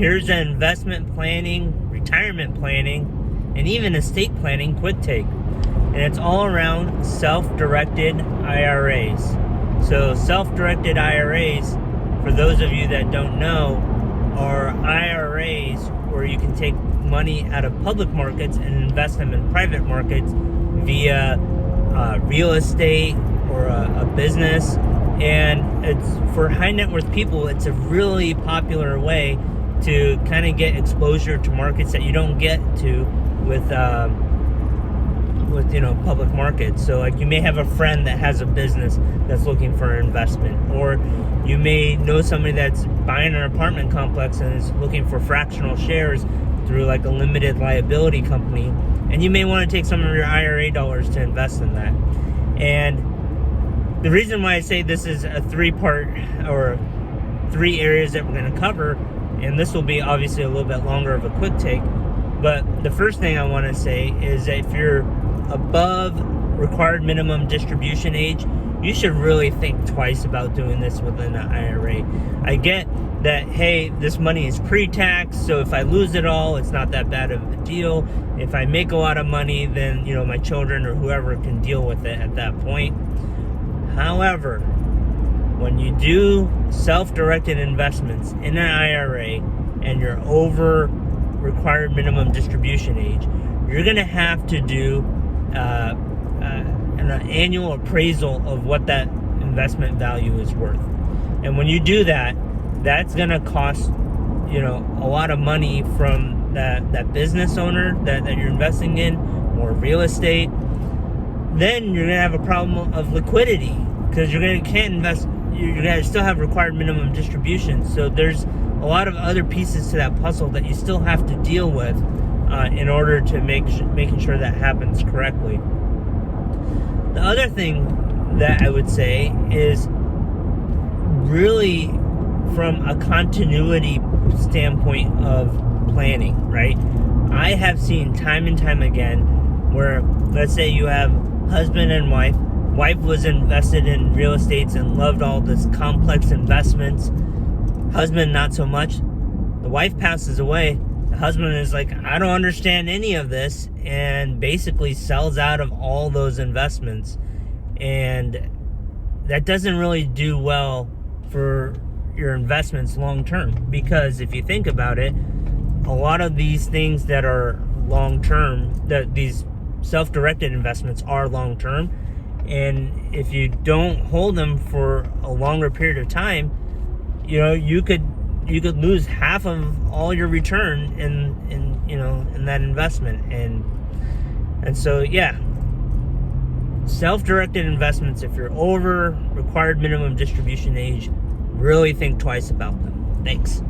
here's an investment planning, retirement planning, and even estate planning quick take. And it's all around self-directed IRAs. So self-directed IRAs, for those of you that don't know, are IRAs where you can take money out of public markets and invest them in private markets via real estate or a business. And it's for high net worth people, it's a really popular way to kind of get exposure to markets that you don't get to with public markets. So like you may have a friend that has a business that's looking for an investment, or you may know somebody that's buying an apartment complex and is looking for fractional shares through like a limited liability company, and you may want to take some of your IRA dollars to invest in that. And the reason why I say this is a three-part or three areas that we're going to cover, and this will be obviously a little bit longer of a quick take, but the first thing I want to say is that if you're above required minimum distribution age, you should really think twice about doing this within an IRA. I get that, hey, this money is pre-tax, so if I lose it all, it's not that bad of a deal. If I make a lot of money, then my children or whoever can deal with it at that point. However, when you do self-directed investments in an IRA and you're over required minimum distribution age, you're going to have to do an annual appraisal of what that investment value is worth. And when you do that, that's going to cost a lot of money from that business owner that you're investing in, or real estate. Then you're going to have a problem of liquidity, because you're going to still have required minimum distribution. So there's a lot of other pieces to that puzzle that you still have to deal with in order to making sure that happens correctly. The other thing that I would say is really from a continuity standpoint of planning, right? I have seen time and time again where, let's say you have husband and wife. Wife was invested in real estates and loved all this complex investments. Husband, not so much. The wife passes away. The husband is like, I don't understand any of this, and basically sells out of all those investments. And that doesn't really do well for your investments long term, because if you think about it, a lot of these things that are long term, that these self-directed investments are long term, and if you don't hold them for a longer period of time, you could lose half of all your return in that investment. And so self-directed investments, if you're over required minimum distribution age, really think twice about them. Thanks.